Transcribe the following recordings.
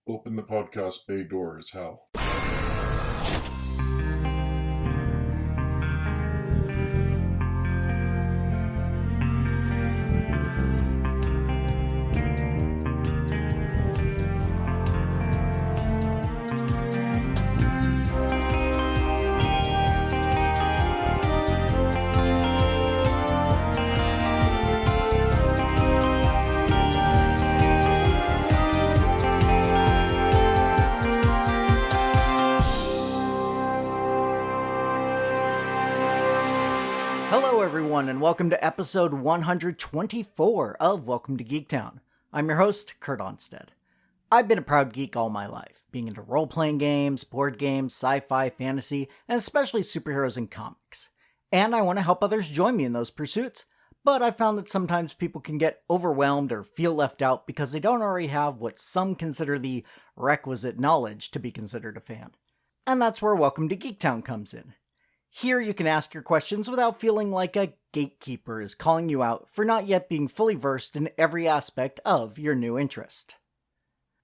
Open the podcast bay door as hell. Hello everyone, and welcome to episode 124 of Welcome to Geektown. I'm your host, Kurt Onstead. I've been a proud geek all my life, being into role-playing games, board games, sci-fi, fantasy, and especially superheroes and comics. And I want to help others join me in those pursuits, but I've found that sometimes people can get overwhelmed or feel left out because they don't already have what some consider the requisite knowledge to be considered a fan. And that's where Welcome to Geektown comes in. Here you can ask your questions without feeling like a gatekeeper is calling you out for not yet being fully versed in every aspect of your new interest.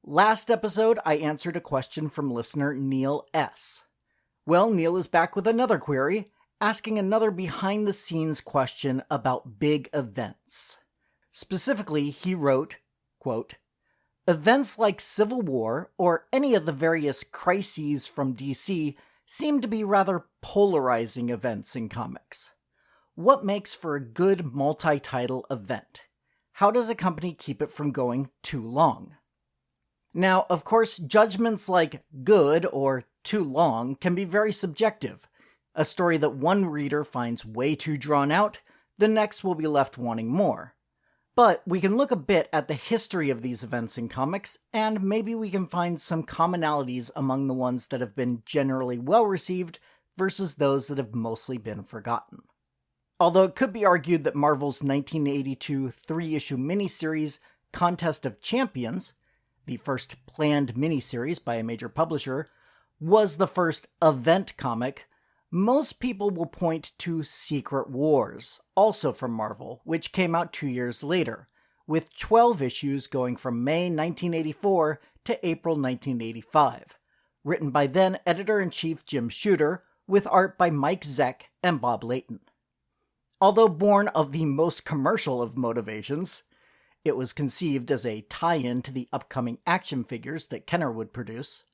Last episode, I answered a question from listener Neil S. Well, Neil is back with another query, asking another behind-the-scenes question about big events. Specifically, he wrote, quote, "Events like Civil War or any of the various crises from DC seem to be rather polarizing events in comics. What makes for a good multi-title event? How does a company keep it from going too long?" Now, of course, judgments like good or too long can be very subjective. A story that one reader finds way too drawn out, the next will be left wanting more. But we can look a bit at the history of these events in comics, and maybe we can find some commonalities among the ones that have been generally well received versus those that have mostly been forgotten. Although it could be argued that Marvel's 1982 three-issue miniseries Contest of Champions, the first planned miniseries by a major publisher, was the first event comic, most people will point to Secret Wars, also from Marvel, which came out 2 years later, with 12 issues going from May 1984 to April 1985, written by then Editor-in-Chief Jim Shooter, with art by Mike Zeck and Bob Layton. Although born of the most commercial of motivations, it was conceived as a tie-in to the upcoming action figures that Kenner would produce,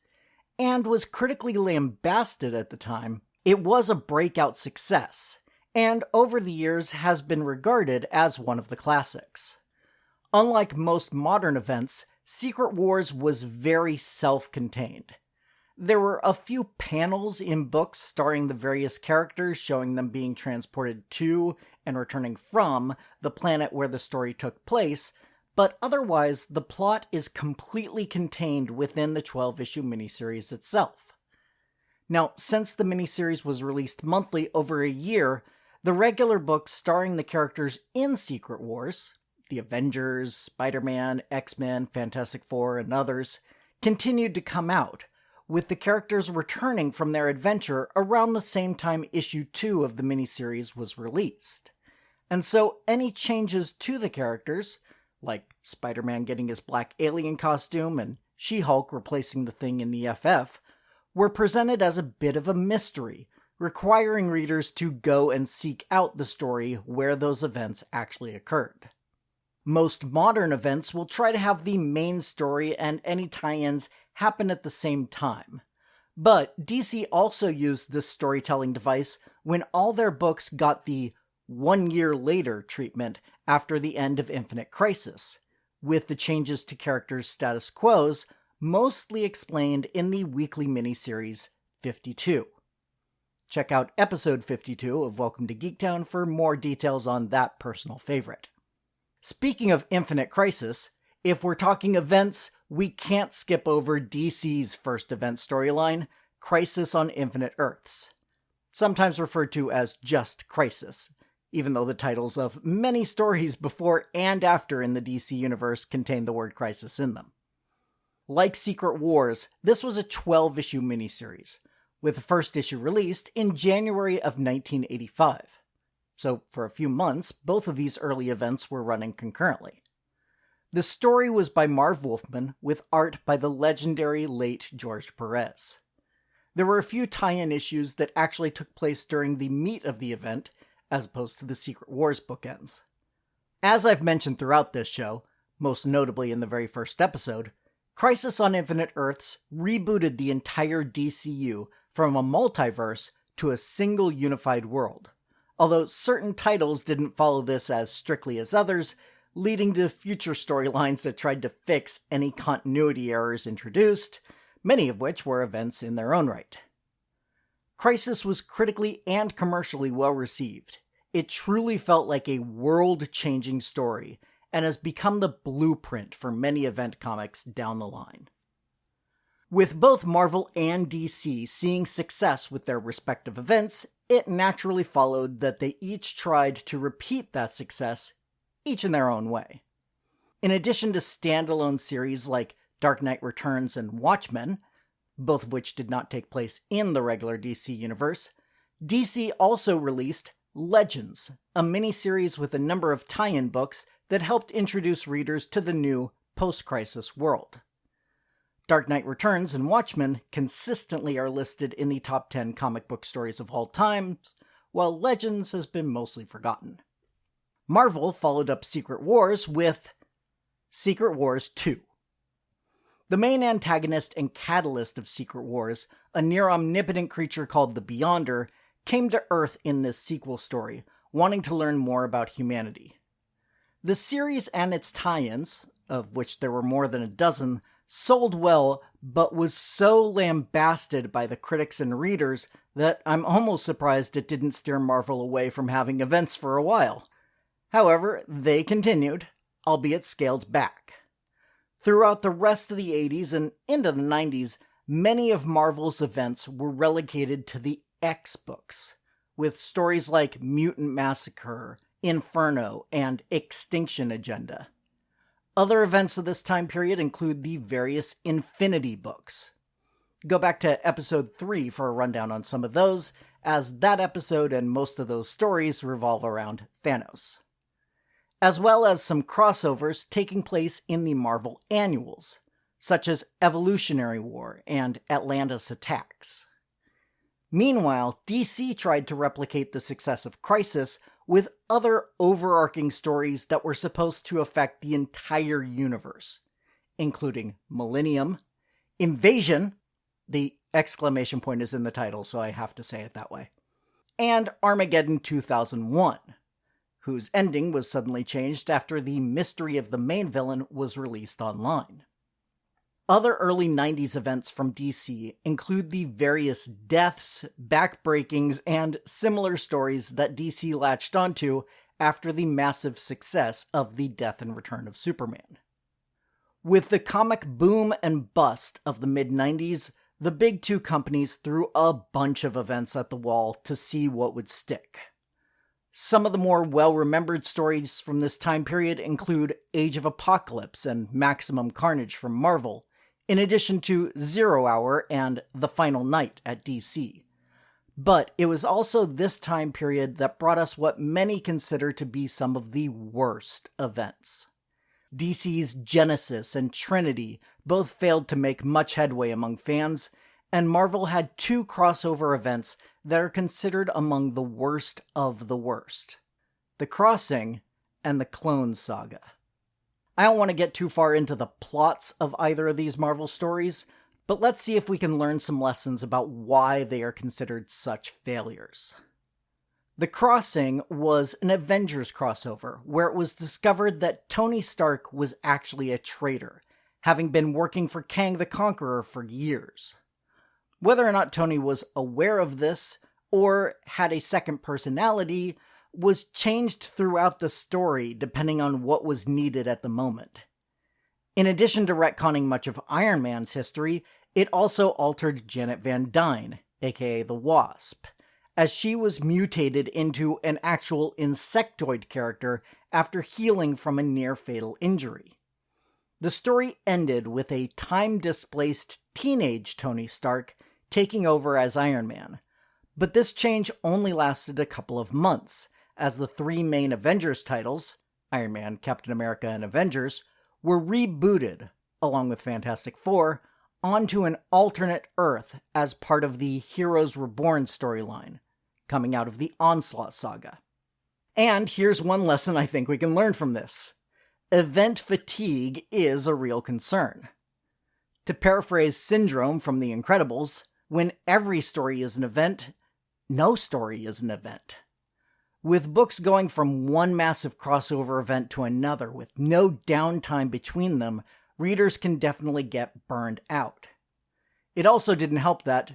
and was critically lambasted at the time. It was a breakout success, and over the years has been regarded as one of the classics. Unlike most modern events, Secret Wars was very self-contained. There were a few panels in books starring the various characters showing them being transported to and returning from the planet where the story took place, but otherwise the plot is completely contained within the 12-issue miniseries itself. Now, since the miniseries was released monthly over a year, the regular books starring the characters in Secret Wars, the Avengers, Spider-Man, X-Men, Fantastic Four, and others, continued to come out, with the characters returning from their adventure around the same time issue 2 of the miniseries was released. And so any changes to the characters, like Spider-Man getting his black alien costume and She-Hulk replacing the Thing in the FF, were presented as a bit of a mystery, requiring readers to go and seek out the story where those events actually occurred. Most modern events will try to have the main story and any tie-ins happen at the same time. But DC also used this storytelling device when all their books got the 1 year later treatment after the end of Infinite Crisis, with the changes to characters' status quos mostly explained in the weekly miniseries 52. Check out episode 52 of Welcome to Geektown for more details on that personal favorite. Speaking of Infinite Crisis, if we're talking events, we can't skip over DC's first event storyline, Crisis on Infinite Earths, sometimes referred to as just Crisis, even though the titles of many stories before and after in the DC universe contain the word crisis in them. Like Secret Wars, this was a 12-issue miniseries, with the first issue released in January of 1985. So for a few months, both of these early events were running concurrently. The story was by Marv Wolfman, with art by the legendary late George Perez. There were a few tie-in issues that actually took place during the meat of the event, as opposed to the Secret Wars bookends. As I've mentioned throughout this show, most notably in the very first episode, Crisis on Infinite Earths rebooted the entire DCU from a multiverse to a single unified world, although certain titles didn't follow this as strictly as others, leading to future storylines that tried to fix any continuity errors introduced, many of which were events in their own right. Crisis was critically and commercially well received. It truly felt like a world-changing story, and has become the blueprint for many event comics down the line. With both Marvel and DC seeing success with their respective events, it naturally followed that they each tried to repeat that success, each in their own way. In addition to standalone series like Dark Knight Returns and Watchmen, both of which did not take place in the regular DC universe, DC also released Legends, a miniseries with a number of tie-in books that helped introduce readers to the new post-crisis world. Dark Knight Returns and Watchmen consistently are listed in the top 10 comic book stories of all time, while Legends has been mostly forgotten. Marvel followed up Secret Wars with Secret Wars 2. The main antagonist and catalyst of Secret Wars, a near-omnipotent creature called the Beyonder, came to Earth in this sequel story, wanting to learn more about humanity. The series and its tie-ins, of which there were more than a dozen, sold well, but was so lambasted by the critics and readers that I'm almost surprised it didn't steer Marvel away from having events for a while. However, they continued, albeit scaled back. Throughout the rest of the 80s and into the 90s, many of Marvel's events were relegated to the X books, with stories like Mutant Massacre, Inferno, and Extinction Agenda. Other events of this time period include the various Infinity books. Go back to episode 3 for a rundown on some of those, as that episode and most of those stories revolve around Thanos. As well as some crossovers taking place in the Marvel annuals, such as Evolutionary War and Atlantis Attacks. Meanwhile, DC tried to replicate the success of Crisis with other overarching stories that were supposed to affect the entire universe, including Millennium, Invasion, the exclamation point is in the title, so I have to say it that way, and Armageddon 2001, whose ending was suddenly changed after the mystery of the main villain was released online. Other early 90s events from DC include the various deaths, backbreakings, and similar stories that DC latched onto after the massive success of the death and return of Superman. With the comic boom and bust of the mid-90s, the big two companies threw a bunch of events at the wall to see what would stick. Some of the more well-remembered stories from this time period include Age of Apocalypse and Maximum Carnage from Marvel, in addition to 0 Hour and The Final Night at DC. But it was also this time period that brought us what many consider to be some of the worst events. DC's Genesis and Trinity both failed to make much headway among fans, and Marvel had two crossover events that are considered among the worst of the worst: The Crossing and the Clone Saga. I don't want to get too far into the plots of either of these Marvel stories, but let's see if we can learn some lessons about why they are considered such failures. The Crossing was an Avengers crossover, where it was discovered that Tony Stark was actually a traitor, having been working for Kang the Conqueror for years. Whether or not Tony was aware of this, or had a second personality, was changed throughout the story depending on what was needed at the moment. In addition to retconning much of Iron Man's history, it also altered Janet Van Dyne, aka the Wasp, as she was mutated into an actual insectoid character after healing from a near-fatal injury. The story ended with a time-displaced teenage Tony Stark taking over as Iron Man, but this change only lasted a couple of months, as the three main Avengers titles, Iron Man, Captain America, and Avengers, were rebooted, along with Fantastic Four, onto an alternate Earth as part of the Heroes Reborn storyline, coming out of the Onslaught saga. And here's one lesson I think we can learn from this. Event fatigue is a real concern. To paraphrase Syndrome from The Incredibles, when every story is an event, no story is an event. With books going from one massive crossover event to another with no downtime between them, readers can definitely get burned out. It also didn't help that,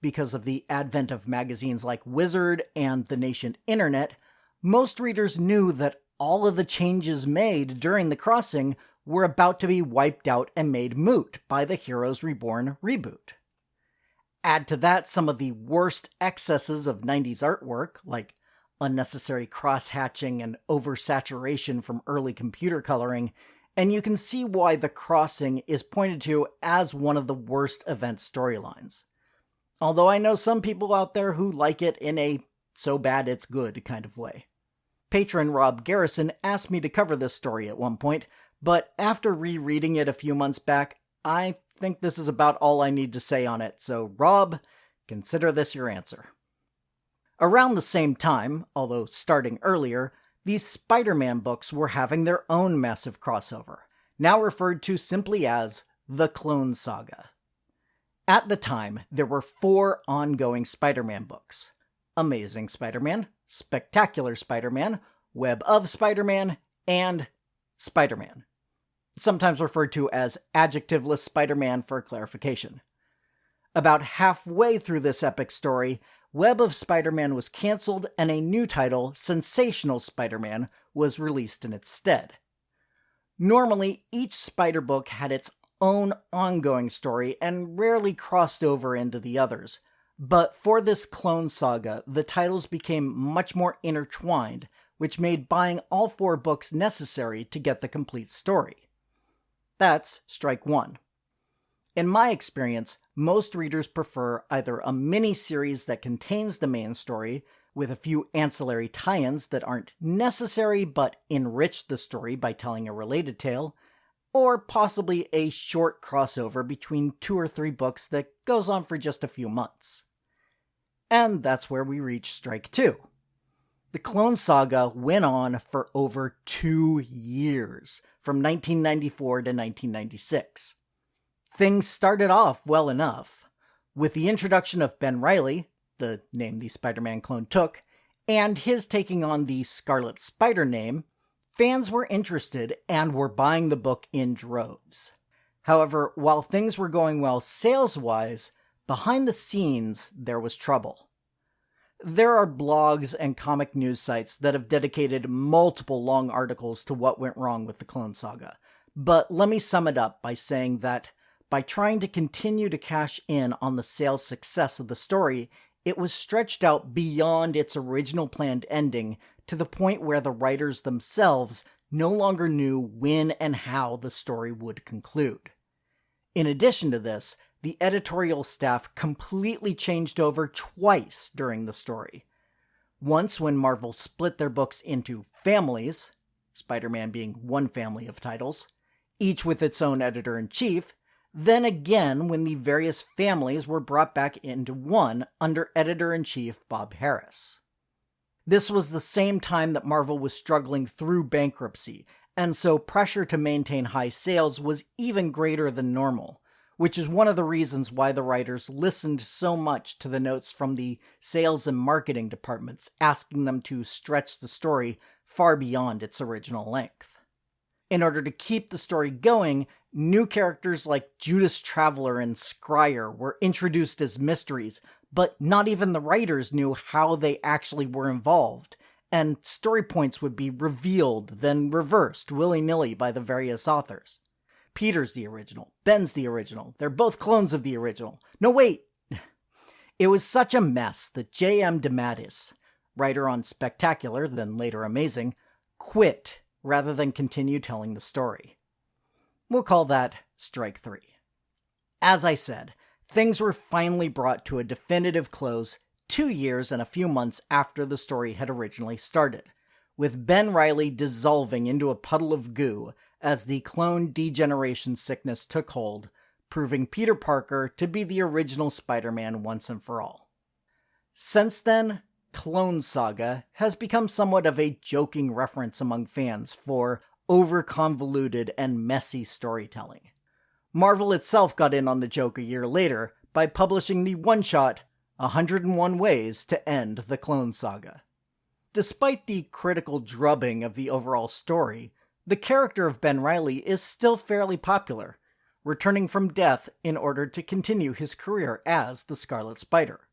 because of the advent of magazines like Wizard and the Nation Internet, most readers knew that all of the changes made during the crossing were about to be wiped out and made moot by the Heroes Reborn reboot. Add to that some of the worst excesses of 90s artwork, like unnecessary cross-hatching and oversaturation from early computer coloring, and you can see why The Crossing is pointed to as one of the worst event storylines. Although I know some people out there who like it in a so bad it's good kind of way. Patron Rob Garrison asked me to cover this story at one point, but after rereading it a few months back, I think this is about all I need to say on it, so Rob, consider this your answer. Around the same time, although starting earlier, these Spider-Man books were having their own massive crossover, now referred to simply as the Clone Saga. At the time, there were 4 ongoing Spider-Man books: Amazing Spider-Man, Spectacular Spider-Man, Web of Spider-Man, and Spider-Man, sometimes referred to as adjectiveless Spider-Man for clarification. About halfway through this epic story, Web of Spider-Man was cancelled and a new title, Sensational Spider-Man, was released in its stead. Normally, each Spider book had its own ongoing story and rarely crossed over into the others, but for this Clone Saga, the titles became much more intertwined, which made buying all 4 books necessary to get the complete story. That's strike 1. In my experience, most readers prefer either a mini-series that contains the main story, with a few ancillary tie-ins that aren't necessary but enrich the story by telling a related tale, or possibly a short crossover between 2 or 3 books that goes on for just a few months. And that's where we reach strike 2. The Clone Saga went on for over 2 years, from 1994 to 1996. Things started off well enough. With the introduction of Ben Reilly, the name the Spider-Man clone took, and his taking on the Scarlet Spider name, fans were interested and were buying the book in droves. However, while things were going well sales-wise, behind the scenes there was trouble. There are blogs and comic news sites that have dedicated multiple long articles to what went wrong with the Clone Saga, but let me sum it up by saying that by trying to continue to cash in on the sales success of the story, it was stretched out beyond its original planned ending to the point where the writers themselves no longer knew when and how the story would conclude. In addition to this, the editorial staff completely changed over twice during the story. Once when Marvel split their books into families, Spider-Man being one family of titles, each with its own editor-in-chief, then again when the various families were brought back into one under editor-in-chief Bob Harras. This was the same time that Marvel was struggling through bankruptcy, and so pressure to maintain high sales was even greater than normal, which is one of the reasons why the writers listened so much to the notes from the sales and marketing departments asking them to stretch the story far beyond its original length. In order to keep the story going, new characters like Judas Traveler and Scryer were introduced as mysteries, but not even the writers knew how they actually were involved, and story points would be revealed, then reversed willy-nilly by the various authors. Peter's the original, Ben's the original, they're both clones of the original. No, wait! It was such a mess that J.M. DeMatteis, writer on Spectacular, then later Amazing, quit rather than continue telling the story. We'll call that strike 3. As I said, things were finally brought to a definitive close 2 years and a few months after the story had originally started, with Ben Reilly dissolving into a puddle of goo as the clone degeneration sickness took hold, proving Peter Parker to be the original Spider-Man once and for all. Since then, Clone Saga has become somewhat of a joking reference among fans for over-convoluted and messy storytelling. Marvel itself got in on the joke a year later by publishing the one-shot 101 Ways to End the Clone Saga. Despite the critical drubbing of the overall story, the character of Ben Reilly is still fairly popular, returning from death in order to continue his career as the Scarlet Spider,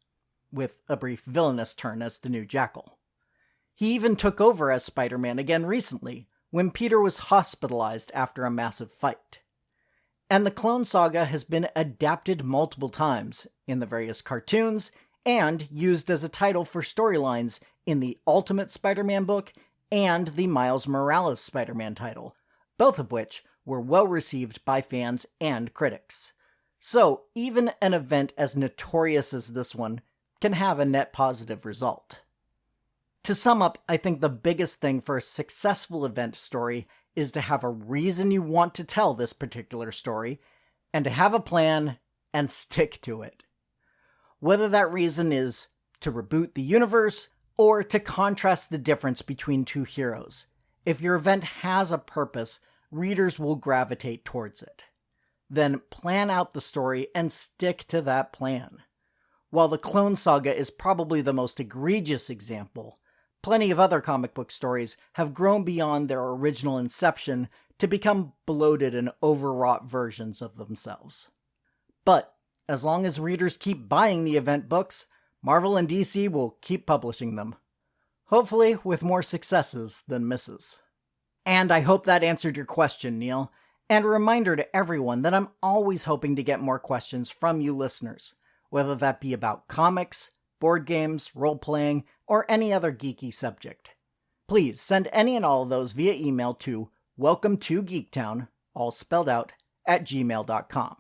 with a brief villainous turn as the new Jackal. He even took over as Spider-Man again recently, when Peter was hospitalized after a massive fight. And the Clone Saga has been adapted multiple times in the various cartoons and used as a title for storylines in the Ultimate Spider-Man book and the Miles Morales Spider-Man title, both of which were well received by fans and critics. So even an event as notorious as this one can have a net positive result. To sum up, I think the biggest thing for a successful event story is to have a reason you want to tell this particular story, and to have a plan and stick to it. Whether that reason is to reboot the universe, or to contrast the difference between two heroes, if your event has a purpose, readers will gravitate towards it. Then plan out the story and stick to that plan. While the Clone Saga is probably the most egregious example, plenty of other comic book stories have grown beyond their original inception to become bloated and overwrought versions of themselves. But as long as readers keep buying the event books, Marvel and DC will keep publishing them. Hopefully with more successes than misses. And I hope that answered your question, Neil. And a reminder to everyone that I'm always hoping to get more questions from you listeners, whether that be about comics, board games, role-playing, or any other geeky subject. Please send any and all of those via email to welcome2geektown, all spelled out, @gmail.com.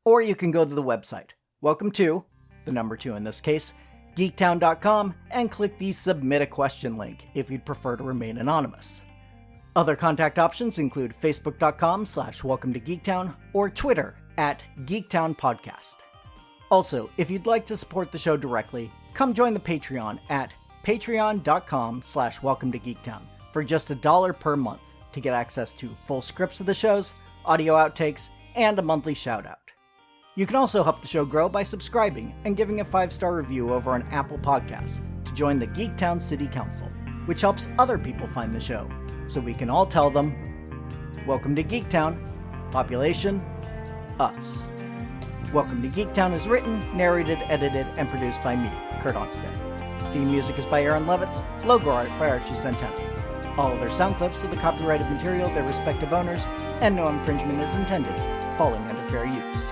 Or you can go to the website, welcome to, the number 2 in this case, geektown.com, and click the Submit a Question link if you'd prefer to remain anonymous. Other contact options include facebook.com/welcome-to-geektown or Twitter @geektownpodcast. Also, if you'd like to support the show directly, come join the Patreon at patreon.com/welcome-to-geektown for just $1 per month to get access to full scripts of the shows, audio outtakes, and a monthly shout-out. You can also help the show grow by subscribing and giving a 5-star review over on Apple Podcasts to join the Geektown City Council, which helps other people find the show, so we can all tell them, welcome to Geektown, population, us. Welcome to Geektown is written, narrated, edited, and produced by me, Kurt Onstead. Theme music is by Aaron Levitz, logo art by Archie Santana. All other sound clips are the copyrighted material of their respective owners, and no infringement is intended, falling under fair use.